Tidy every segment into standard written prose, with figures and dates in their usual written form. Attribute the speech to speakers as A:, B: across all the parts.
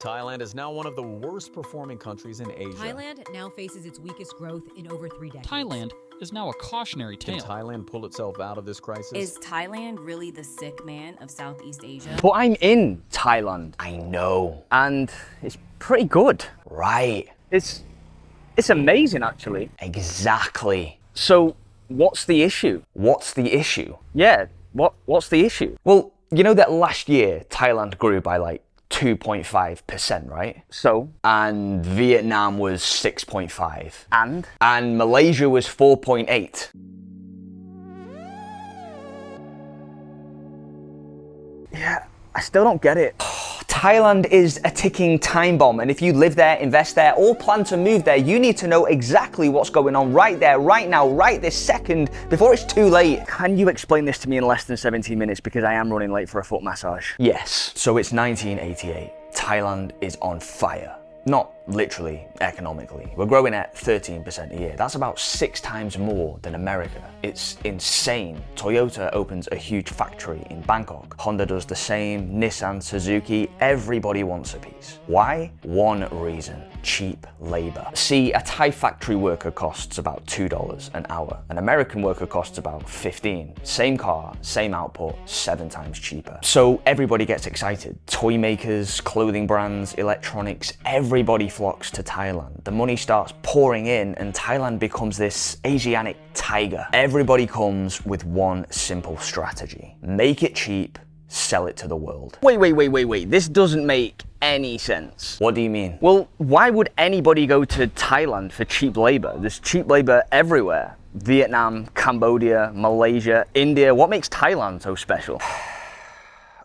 A: Thailand is now one of the worst performing countries in Asia.
B: Thailand now faces its weakest growth in over 3 decades.
C: Thailand is now a cautionary tale.
A: Can Thailand pull itself out of this crisis?
D: Is Thailand really the sick man of Southeast Asia?
E: But I'm in Thailand.
F: I know.
E: And it's pretty good.
F: Right.
E: It's amazing, actually.
F: Exactly.
E: So, what's the issue?
F: What's the issue?
E: Yeah, what's the issue?
F: Well, you know that last year Thailand grew by like 2.5%, right?
E: So?
F: And Vietnam was 6.5.
E: And
F: Malaysia was 4.8.
E: Yeah, I still don't get it.
F: Thailand is a ticking time bomb, and if you live there, invest there, or plan to move there, you need to know exactly what's going on right there, right now, right this second, before it's too late.
E: Can you explain this to me in less than 17 minutes, because I am running late for a foot massage?
F: Yes. So it's 1988. Thailand is on fire. Not literally, economically. We're growing at 13% a year. That's about 6 times more than America. It's insane. Toyota opens a huge factory in Bangkok. Honda does the same, Nissan, Suzuki, everybody wants a piece. Why? One reason: cheap labor. See, a Thai factory worker costs about $2 an hour. An American worker costs about 15. Same car, same output, 7 times cheaper. So everybody gets excited. Toy makers, clothing brands, electronics, everybody flocks to Thailand. The money starts pouring in and Thailand becomes this Asiatic tiger. Everybody comes with one simple strategy: make it cheap, sell it to the world.
E: Wait. This doesn't make any sense.
F: What do you mean?
E: Well, why would anybody go to Thailand for cheap labor? There's cheap labor everywhere. Vietnam, Cambodia, Malaysia, India. What makes Thailand so special?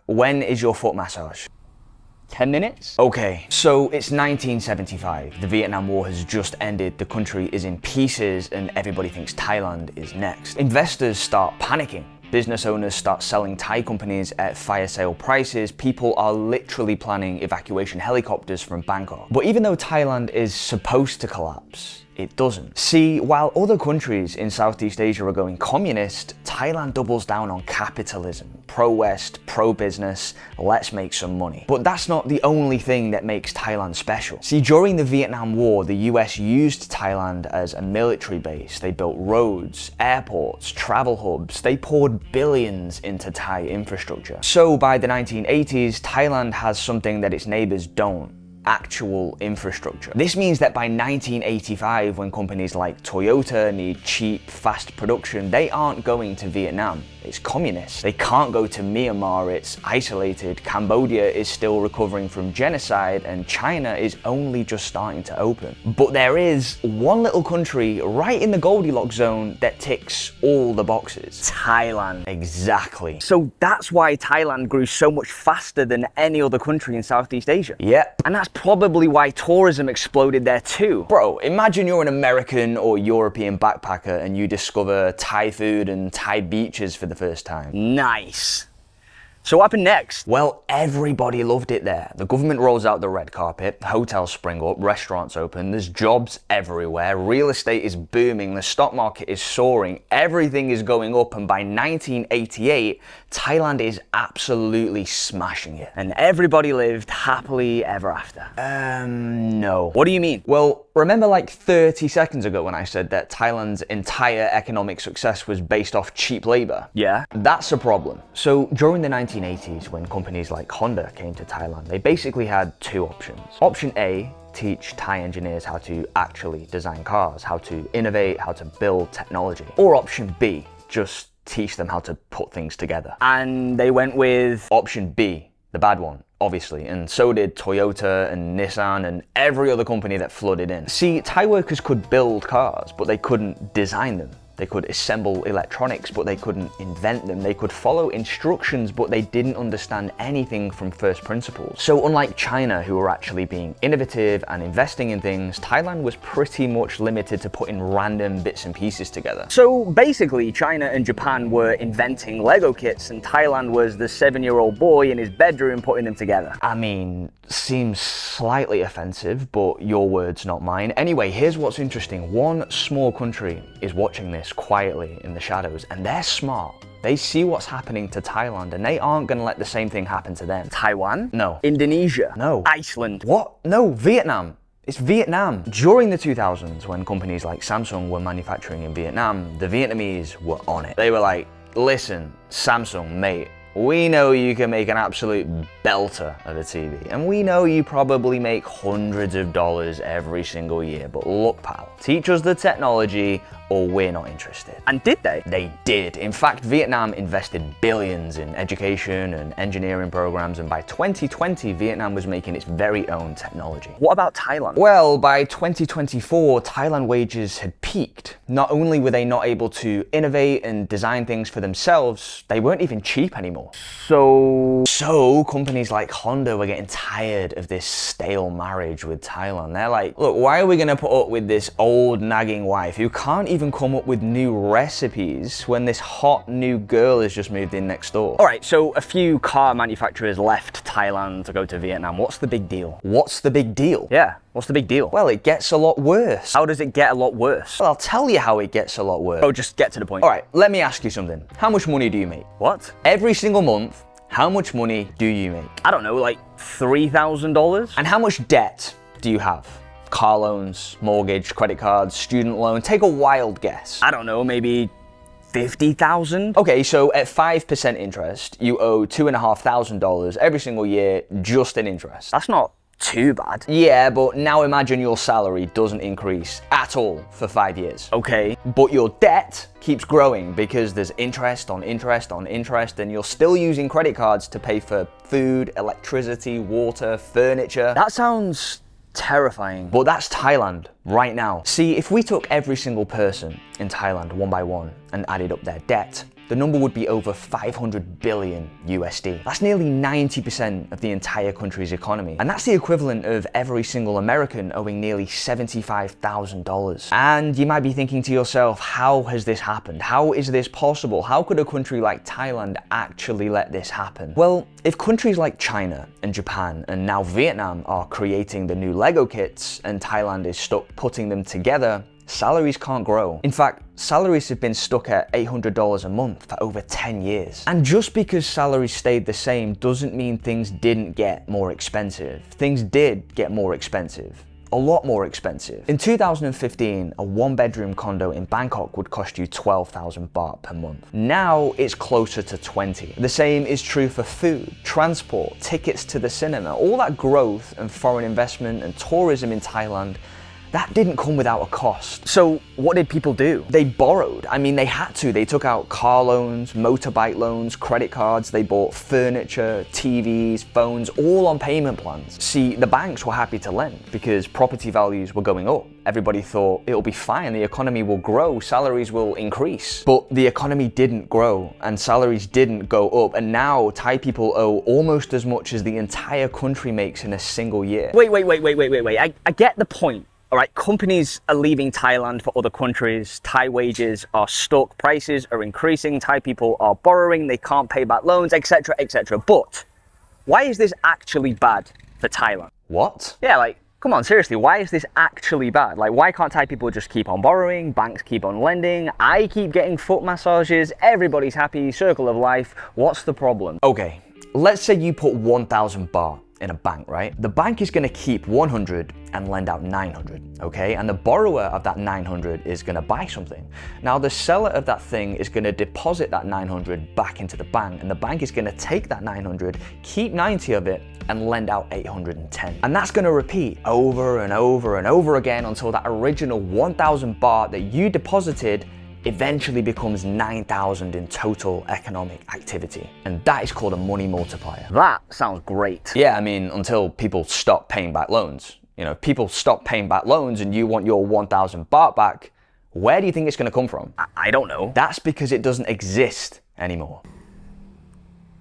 F: When is your foot massage?
E: 10 minutes?
F: Okay, so it's 1975. The Vietnam War has just ended, the country is in pieces, and everybody thinks Thailand is next. Investors start panicking. Business owners start selling Thai companies at fire sale prices. People are literally planning evacuation helicopters from Bangkok. But even though Thailand is supposed to collapse, it doesn't. See, while other countries in Southeast Asia are going communist, Thailand doubles down on capitalism. Pro-West, pro-business, let's make some money. But that's not the only thing that makes Thailand special. See, during the Vietnam War, the US used Thailand as a military base. They built roads, airports, travel hubs. They poured billions into Thai infrastructure. So by the 1980s, Thailand has something that its neighbors don't: actual infrastructure. This means that by 1985, when companies like Toyota need cheap, fast production, they aren't going to Vietnam. It's communist. They can't go to Myanmar, it's isolated. Cambodia is still recovering from genocide, and China is only just starting to open. But there is one little country right in the Goldilocks zone that ticks all the boxes.
E: Thailand.
F: Exactly.
E: So that's why Thailand grew so much faster than any other country in Southeast Asia.
F: Yep.
E: And that's probably why tourism exploded there too.
F: Bro, imagine you're an American or European backpacker and you discover Thai food and Thai beaches for the first time.
E: Nice. So what happened next?
F: Well, everybody loved it there. The government rolls out the red carpet, hotels spring up, restaurants open, there's jobs everywhere, real estate is booming, the stock market is soaring, everything is going up, and by 1988, Thailand is absolutely smashing it.
E: And everybody lived happily ever after.
F: No.
E: What do you mean?
F: Well, remember like 30 seconds ago when I said that Thailand's entire economic success was based off cheap labor?
E: Yeah.
F: That's a problem. So during the 1980s, when companies like Honda came to Thailand, they basically had 2 options. Option A, teach Thai engineers how to actually design cars, how to innovate, how to build technology. Or option B, just teach them how to put things together.
E: And they went with
F: option B, the bad one, obviously, and so did Toyota and Nissan and every other company that flooded in. See, Thai workers could build cars, but they couldn't design them. They could assemble electronics, but they couldn't invent them. They could follow instructions, but they didn't understand anything from first principles. So unlike China, who were actually being innovative and investing in things, Thailand was pretty much limited to putting random bits and pieces together.
E: So basically, China and Japan were inventing Lego kits, and Thailand was the 7-year-old boy in his bedroom putting them together.
F: I mean, seems slightly offensive, but your words, not mine. Anyway, here's what's interesting. One small country is watching this quietly in the shadows, and they're smart. They see what's happening to Thailand and they aren't going to let the same thing happen to them.
E: Taiwan?
F: No.
E: Indonesia?
F: No.
E: Iceland?
F: What? No, Vietnam. It's Vietnam. During the 2000s, when companies like Samsung were manufacturing in Vietnam, the Vietnamese were on it. They were like, listen, Samsung, mate, we know you can make an absolute belter of a TV, and we know you probably make hundreds of dollars every single year, but look, pal, teach us the technology or we're not interested.
E: And did they?
F: They did. In fact, Vietnam invested billions in education and engineering programs, and by 2020, Vietnam was making its very own technology.
E: What about Thailand?
F: Well, by 2024, Thailand wages had peaked. Not only were they not able to innovate and design things for themselves, they weren't even cheap anymore. So companies like Honda were getting tired of this stale marriage with Thailand. They're like, look, why are we gonna put up with this old nagging wife who can't even come up with new recipes when this hot new girl has just moved in next door?
E: All right, so a few car manufacturers left Thailand to go to Vietnam. What's the big deal?
F: What's the big deal?
E: Yeah, what's the big deal?
F: Well, it gets a lot worse.
E: How does it get a lot worse?
F: Well, I'll tell you how it gets a lot worse.
E: Oh, just get to the point.
F: All right, let me ask you something. How much money do you make?
E: What?
F: Every single month, how much money do you make?
E: I don't know, like $3,000?
F: And how much debt do you have? Car loans, mortgage, credit cards, student loan. Take a wild guess.
E: I don't know, maybe 50,000?
F: Okay, so at 5% interest, you owe $2,500 every single year just in interest.
E: That's not too bad.
F: Yeah, but now imagine your salary doesn't increase at all for 5 years.
E: Okay.
F: But your debt keeps growing because there's interest on interest on interest, and you're still using credit cards to pay for food, electricity, water, furniture.
E: That sounds terrifying.
F: But that's Thailand right now. See, if we took every single person in Thailand one by one and added up their debt, the number would be over 500 billion USD. That's nearly 90% of the entire country's economy. And that's the equivalent of every single American owing nearly $75,000. And you might be thinking to yourself, how has this happened? How is this possible? How could a country like Thailand actually let this happen? Well, if countries like China and Japan and now Vietnam are creating the new Lego kits and Thailand is stuck putting them together, salaries can't grow. In fact, salaries have been stuck at $800 a month for over 10 years. And just because salaries stayed the same doesn't mean things didn't get more expensive. Things did get more expensive. A lot more expensive. In 2015, a one-bedroom condo in Bangkok would cost you 12,000 baht per month. Now it's closer to 20. The same is true for food, transport, tickets to the cinema. All that growth and foreign investment and tourism in Thailand, that didn't come without a cost.
E: So what did people do?
F: They borrowed. I mean, they had to. They took out car loans, motorbike loans, credit cards. They bought furniture, TVs, phones, all on payment plans. See, the banks were happy to lend because property values were going up. Everybody thought it'll be fine, the economy will grow, salaries will increase. But the economy didn't grow and salaries didn't go up, and now Thai people owe almost as much as the entire country makes in a single year.
E: Wait. I get the point. All right, companies are leaving Thailand for other countries. Thai wages are stuck, prices are increasing, Thai people are borrowing, they can't pay back loans, etc., etc. But why is this actually bad for Thailand?
F: What?
E: Yeah, like, come on, seriously, why is this actually bad? Like, why can't Thai people just keep on borrowing, banks keep on lending, I keep getting foot massages, everybody's happy, circle of life, what's the problem?
F: Okay, let's say you put 1,000 baht in a bank, right? The bank is going to keep 100 and lend out 900, okay? And the borrower of that 900 is going to buy something. Now the seller of that thing is going to deposit that 900 back into the bank, and the bank is going to take that 900, keep 90 of it, and lend out 810. And that's going to repeat over and over and over again until that original 1,000 baht that you deposited eventually becomes 9,000 in total economic activity. And that is called a money multiplier.
E: That sounds great.
F: Yeah, I mean, until people stop paying back loans. You know, if people stop paying back loans and you want your 1,000 baht back, where do you think it's going to come from?
E: I don't know.
F: That's because it doesn't exist anymore.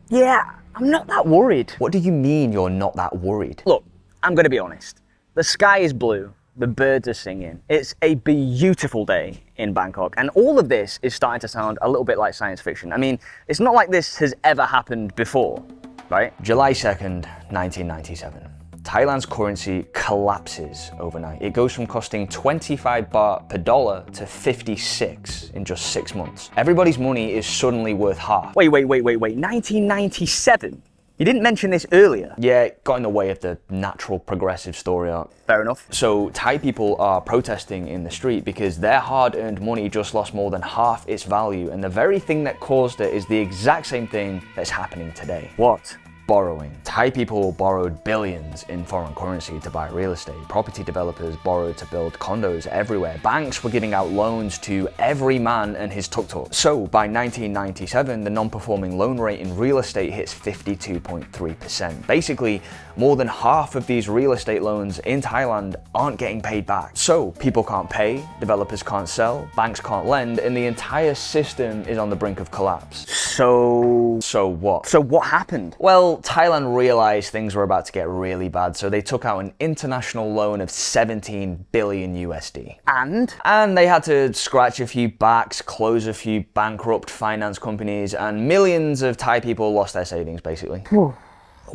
E: Yeah, I'm not that worried.
F: What do you mean you're not that worried?
E: Look, I'm going to be honest. The sky is blue. The birds are singing. It's a beautiful day in Bangkok, and all of this is starting to sound a little bit like science fiction. I mean, it's not like this has ever happened before, right?
F: July 2nd, 1997. Thailand's currency collapses overnight. It goes from costing 25 baht per dollar to 56 in just 6 months. Everybody's money is suddenly worth half.
E: Wait, 1997? You didn't mention this earlier.
F: Yeah, it got in the way of the natural progressive story arc.
E: Fair enough.
F: So Thai people are protesting in the street because their hard-earned money just lost more than half its value, and the very thing that caused it is the exact same thing that's happening today.
E: What?
F: Borrowing. Thai people borrowed billions in foreign currency to buy real estate. Property developers borrowed to build condos everywhere. Banks were giving out loans to every man and his tuk-tuk. So by 1997, the non-performing loan rate in real estate hits 52.3%. Basically, more than half of these real estate loans in Thailand aren't getting paid back. So people can't pay, developers can't sell, banks can't lend, and the entire system is on the brink of collapse.
E: So
F: what?
E: So what happened?
F: Well, Thailand realized things were about to get really bad, so they took out an international loan of 17 billion USD.
E: And
F: they had to scratch a few backs, close a few bankrupt finance companies, and millions of Thai people lost their savings, basically.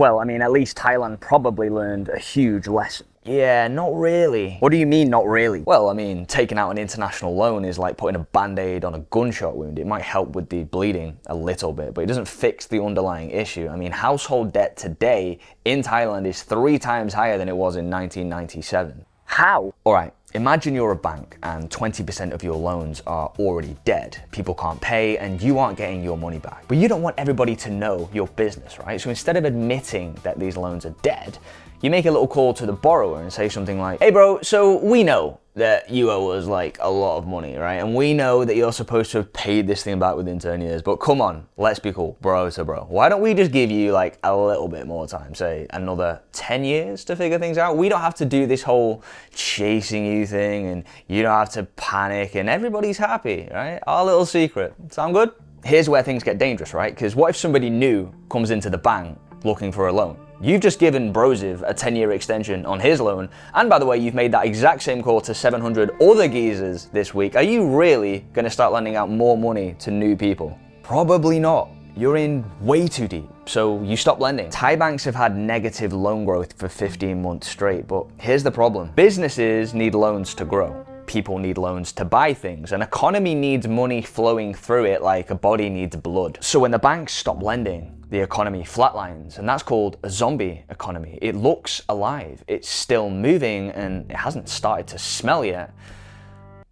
E: well, I mean, at least Thailand probably learned a huge lesson.
F: Yeah, not really.
E: What do you mean, not really?
F: Well, I mean, taking out an international loan is like putting a band-aid on a gunshot wound. It might help with the bleeding a little bit, but it doesn't fix the underlying issue. I mean, household debt today in Thailand is 3 times higher than it was in 1997.
E: How?
F: All right, imagine you're a bank and 20% of your loans are already dead. People can't pay and you aren't getting your money back. But you don't want everybody to know your business, right? So instead of admitting that these loans are dead, you make a little call to the borrower and say something like, hey bro, so we know that you owe us like a lot of money, right? And we know that you're supposed to have paid this thing back within 10 years, but come on, let's be cool, bro to bro. Why don't we just give you like a little bit more time, say another 10 years to figure things out? We don't have to do this whole chasing you thing and you don't have to panic and everybody's happy, right? Our little secret. Sound good? Here's where things get dangerous, right? Because what if somebody new comes into the bank looking for a loan? You've just given Brosiv a 10-year extension on his loan, and by the way, you've made that exact same call to 700 other geezers this week. Are you really going to start lending out more money to new people? Probably not. You're in way too deep, so you stop lending. Thai banks have had negative loan growth for 15 months straight, but here's the problem. Businesses need loans to grow. People need loans to buy things. An economy needs money flowing through it like a body needs blood. So when the banks stop lending, the economy flatlines, and that's called a zombie economy. It looks alive, it's still moving, and it hasn't started to smell yet,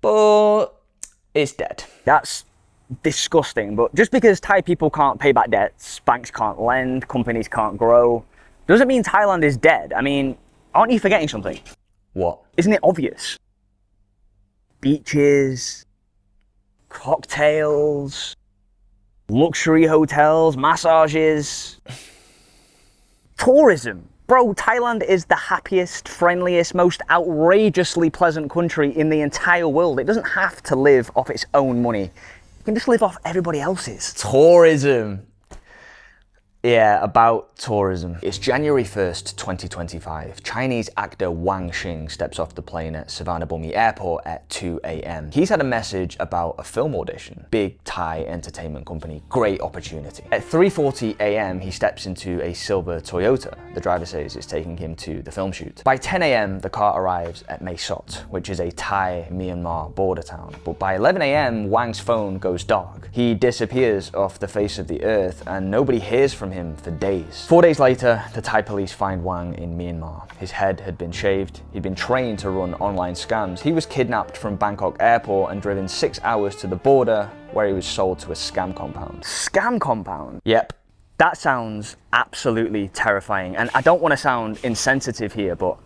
F: but it's dead.
E: That's disgusting, but just because Thai people can't pay back debts, banks can't lend, companies can't grow, doesn't mean Thailand is dead. I mean, aren't you forgetting something?
F: What?
E: Isn't it obvious? Beaches, cocktails, luxury hotels, massages, tourism. Bro, Thailand is the happiest, friendliest, most outrageously pleasant country in the entire world. It doesn't have to live off its own money. It can just live off everybody else's.
F: Tourism. Yeah, about tourism. It's January 1st, 2025. Chinese actor Wang Xing steps off the plane at Suvarnabhumi Airport at 2 a.m. He's had a message about a film audition. Big Thai entertainment company, great opportunity. At 3:40 a.m. he steps into a silver Toyota. The driver says it's taking him to the film shoot. By 10 a.m. the car arrives at Mae Sot, which is a Thai-Myanmar border town. But by 11 a.m. Wang's phone goes dark. He disappears off the face of the earth and nobody hears from him for days. 4 days later, the Thai police find Wang in Myanmar. His head had been shaved, he'd been trained to run online scams. He was kidnapped from Bangkok airport and driven 6 hours to the border where he was sold to a scam compound.
E: Scam compound?
F: Yep.
E: That sounds absolutely terrifying. And I don't want to sound insensitive here, but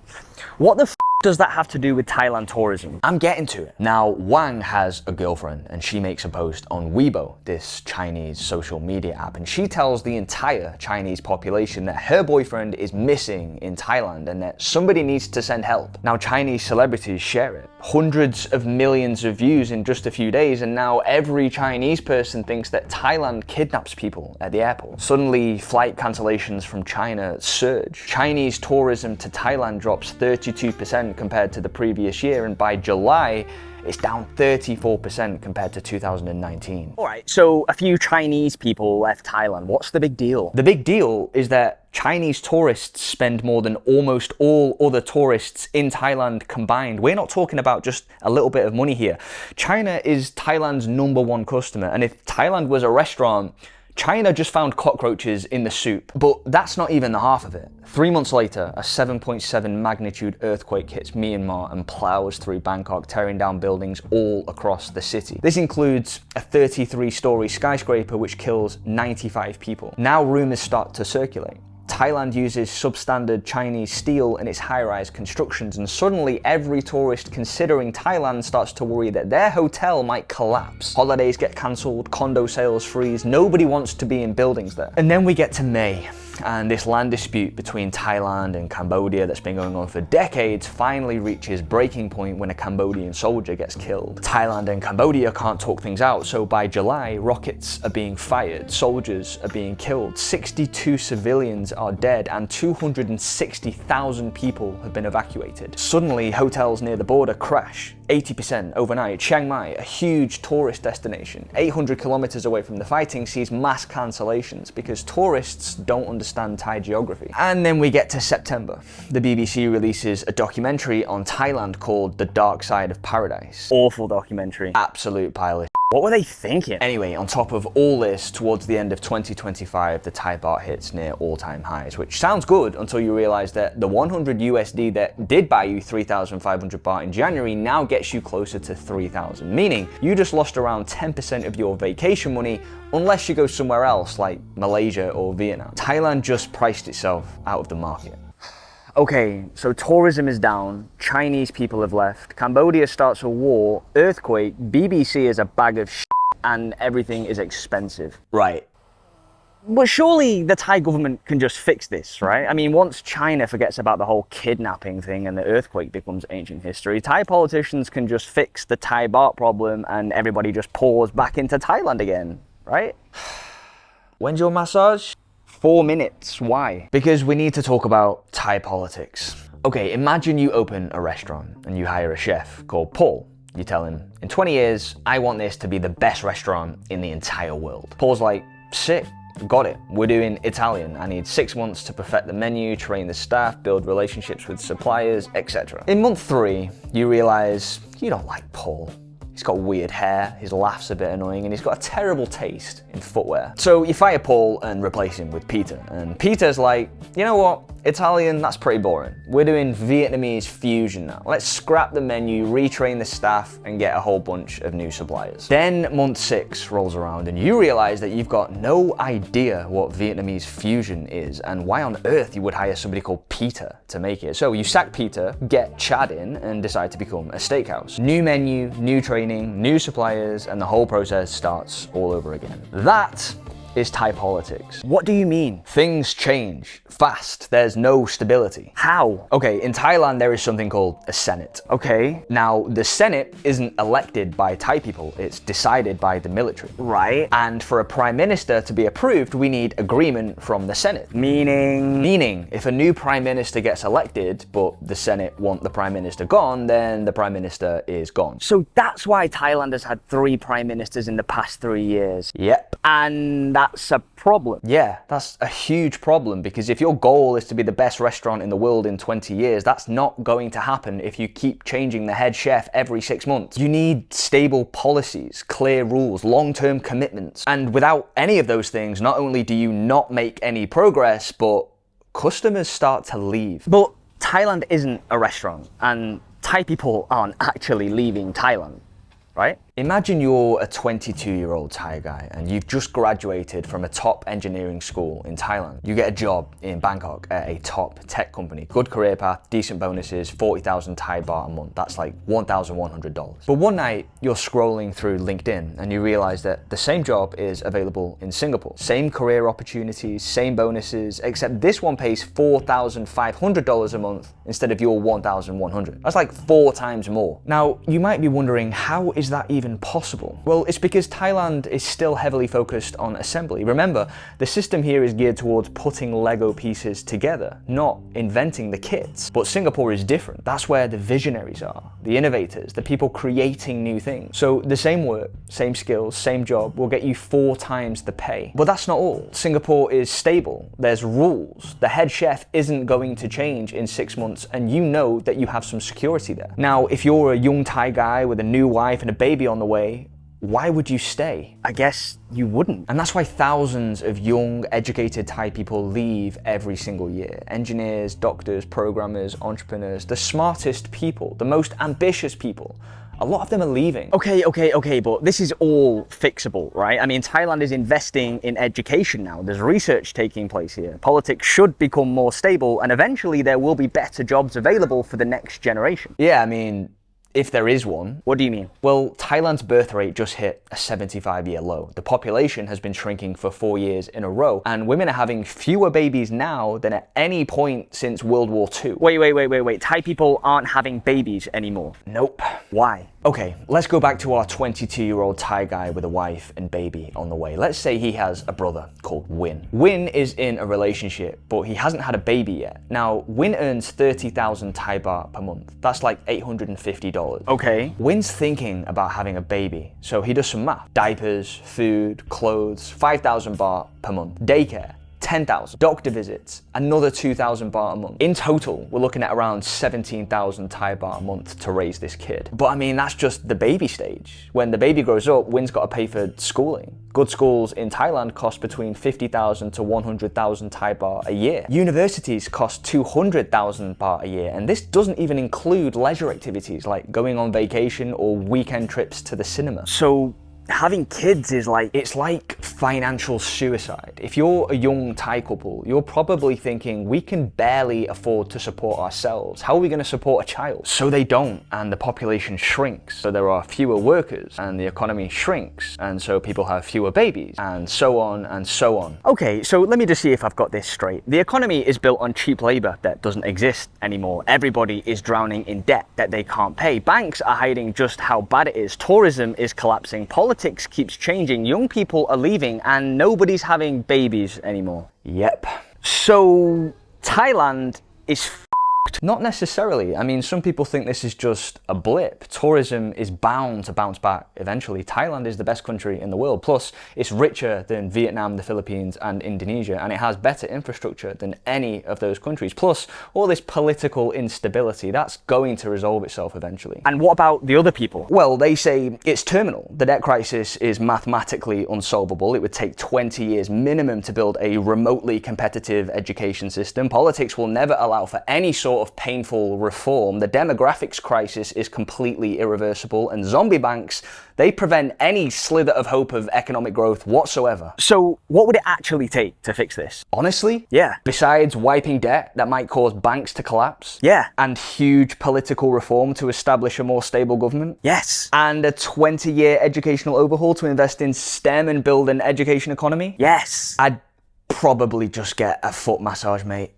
E: what the f does that have to do with Thailand tourism?
F: I'm getting to it. Now, Wang has a girlfriend and she makes a post on Weibo, this Chinese social media app, and she tells the entire Chinese population that her boyfriend is missing in Thailand and that somebody needs to send help. Now, Chinese celebrities share it. Hundreds of millions of views in just a few days, and now every Chinese person thinks that Thailand kidnaps people at the airport. Suddenly, flight cancellations from China surge. Chinese tourism to Thailand drops 32% compared to the previous year, and by July, it's down 34% compared to 2019.
E: All right, so a few Chinese people left Thailand. What's the big deal?
F: The big deal is that Chinese tourists spend more than almost all other tourists in Thailand combined. We're not talking about just a little bit of money here. China is Thailand's #1 customer, and if Thailand was a restaurant, China just found cockroaches in the soup. But that's not even the half of it. 3 months later, a 7.7 magnitude earthquake hits Myanmar and plows through Bangkok, tearing down buildings all across the city. This includes a 33-story skyscraper which kills 95 people. Now rumors start to circulate. Thailand uses substandard Chinese steel in its high-rise constructions, and suddenly every tourist considering Thailand starts to worry that their hotel might collapse. Holidays get cancelled, condo sales freeze, nobody wants to be in buildings there. And then we get to May, and this land dispute between Thailand and Cambodia that's been going on for decades finally reaches breaking point when a Cambodian soldier gets killed. Thailand and Cambodia can't talk things out, so by July, rockets are being fired, soldiers are being killed, 62 civilians are dead, and 260,000 people have been evacuated. Suddenly, hotels near the border crash. 80% overnight. Chiang Mai, a huge tourist destination, 800 kilometers away from the fighting, sees mass cancellations because tourists don't understand Thai geography. And then we get to September. The BBC releases a documentary on Thailand called The Dark Side of Paradise.
E: Awful documentary.
F: Absolute pile of
E: What were they thinking?
F: Anyway, on top of all this, towards the end of 2025, the Thai baht hits near all-time highs, which sounds good until you realize that the 100 USD that did buy you 3,500 baht in January now gets you closer to 3,000, meaning you just lost around 10% of your vacation money unless you go somewhere else like Malaysia or Vietnam. Thailand just priced itself out of the market.
E: Okay, so tourism is down, Chinese people have left, Cambodia starts a war, earthquake, BBC is a bag of shit, and everything is expensive.
F: Right.
E: But surely the Thai government can just fix this, right? I mean, once China forgets about the whole kidnapping thing and the earthquake becomes ancient history, Thai politicians can just fix the Thai baht problem and everybody just pours back into Thailand again, right?
F: When's your massage?
E: 4 minutes. Why?
F: Because we need to talk about Thai politics. Okay, imagine you open a restaurant and you hire a chef called Paul. You tell him, in 20 years, I want this to be the best restaurant in the entire world. Paul's like, sick, got it. We're doing Italian. I need 6 months to perfect the menu, train the staff, build relationships with suppliers, etc. In month 3, you realize you don't like Paul. He's got weird hair, his laugh's a bit annoying, and he's got a terrible taste in footwear. So you fire Paul and replace him with Peter. And Peter's like, you know what? Italian, that's pretty boring. We're doing Vietnamese fusion now. Let's scrap the menu, retrain the staff, and get a whole bunch of new suppliers. Then month 6 rolls around and you realize that you've got no idea what Vietnamese fusion is and why on earth you would hire somebody called Peter to make it. So you sack Peter, get Chad in, and decide to become a steakhouse. New menu, new training, new suppliers, and the whole process starts all over again. That is Thai politics.
E: What do you mean?
F: Things change fast. There's no stability.
E: How?
F: Okay, in Thailand there is something called a Senate.
E: Okay.
F: Now, the Senate isn't elected by Thai people, it's decided by the military.
E: Right.
F: And for a prime minister to be approved, we need agreement from the Senate.
E: Meaning,
F: if a new prime minister gets elected, but the Senate want the prime minister gone, then the prime minister is gone.
E: so that's why Thailand has had 3 prime ministers in the past 3 years.
F: Yep.
E: And that's a problem.
F: Yeah, that's a huge problem, because if your goal is to be the best restaurant in the world in 20 years, that's not going to happen if you keep changing the head chef every 6 months. You need stable policies, clear rules, long-term commitments. And without any of those things, not only do you not make any progress, but customers start to leave.
E: But Thailand isn't a restaurant, and Thai people aren't actually leaving Thailand, right?
F: Imagine you're a 22-year-old Thai guy and you've just graduated from a top engineering school in Thailand. You get a job in Bangkok at a top tech company. Good career path, decent bonuses, 40,000 Thai baht a month. That's like $1,100. But one night you're scrolling through LinkedIn and you realize that the same job is available in Singapore. Same career opportunities, same bonuses, except this one pays $4,500 a month instead of your $1,100. That's like 4 times more. Now, you might be wondering, how is that even even possible? Well, it's because Thailand is still heavily focused on assembly. Remember, the system here is geared towards putting Lego pieces together, not inventing the kits. But Singapore is different. That's where the visionaries are, the innovators, the people creating new things. So the same work, same skills, same job will get you 4 times the pay. But that's not all. Singapore is stable. There's rules. The head chef isn't going to change in 6 months, and you know that you have some security there. Now, if you're a young Thai guy with a new wife and a baby on the way, why would you stay?
E: I guess you wouldn't.
F: And that's why thousands of young, educated Thai people leave every single year. Engineers, doctors, programmers, entrepreneurs, the smartest people, the most ambitious people. A lot of them are leaving.
E: Okay, but this is all fixable, right? I mean, Thailand is investing in education now. There's research taking place here. Politics should become more stable, and eventually there will be better jobs available for the next generation.
F: Yeah, I mean, if there is one.
E: What do you mean?
F: Well, Thailand's birth rate just hit a 75-year low. The population has been shrinking for 4 years in a row, and women are having fewer babies now than at any point since World War II.
E: Wait. Thai people aren't having babies anymore.
F: Nope.
E: Why?
F: Okay, let's go back to our 22-year-old Thai guy with a wife and baby on the way. Let's say he has a brother called Win. Win is in a relationship, but he hasn't had a baby yet. Now, Win earns 30,000 Thai baht per month. That's like $850.
E: Okay.
F: Win's thinking about having a baby, so he does some math. Diapers, food, clothes, 5,000 baht per month. Daycare, 10,000. Doctor visits, another 2,000 baht a month. In total, we're looking at around 17,000 Thai baht a month to raise this kid. But I mean, that's just the baby stage. When the baby grows up, Win's got to pay for schooling. Good schools in Thailand cost between 50,000 to 100,000 Thai baht a year. Universities cost 200,000 baht a year, and this doesn't even include leisure activities like going on vacation or weekend trips to the cinema.
E: So having kids is like...
F: It's like financial suicide. If you're a young Thai couple, you're probably thinking, we can barely afford to support ourselves. How are we going to support a child? So they don't, and the population shrinks. So there are fewer workers, and the economy shrinks, and so people have fewer babies, and so on and so on.
E: Okay, so let me just see if I've got this straight. The economy is built on cheap labor that doesn't exist anymore. Everybody is drowning in debt that they can't pay. Banks are hiding just how bad it is. Tourism is collapsing. Politics keeps changing. Young people are leaving, and nobody's having babies anymore.
F: Yep.
E: So Thailand is
F: Not necessarily. I mean, some people think this is just a blip. Tourism is bound to bounce back eventually. Thailand is the best country in the world. Plus, it's richer than Vietnam, the Philippines, and Indonesia, and it has better infrastructure than any of those countries. Plus, all this political instability, that's going to resolve itself eventually.
E: And what about the other people?
F: Well, they say it's terminal. The debt crisis is mathematically unsolvable. It would take 20 years minimum to build a remotely competitive education system. Politics will never allow for any sort of painful reform. The demographics crisis is completely irreversible, and zombie banks, they prevent any slither of hope of economic growth whatsoever.
E: So what would it actually take to fix this?
F: Honestly?
E: Yeah.
F: Besides wiping debt that might cause banks to collapse?
E: Yeah.
F: And huge political reform to establish a more stable government?
E: Yes.
F: And a 20-year educational overhaul to invest in STEM and build an education economy?
E: Yes.
F: I'd probably just get a foot massage, mate.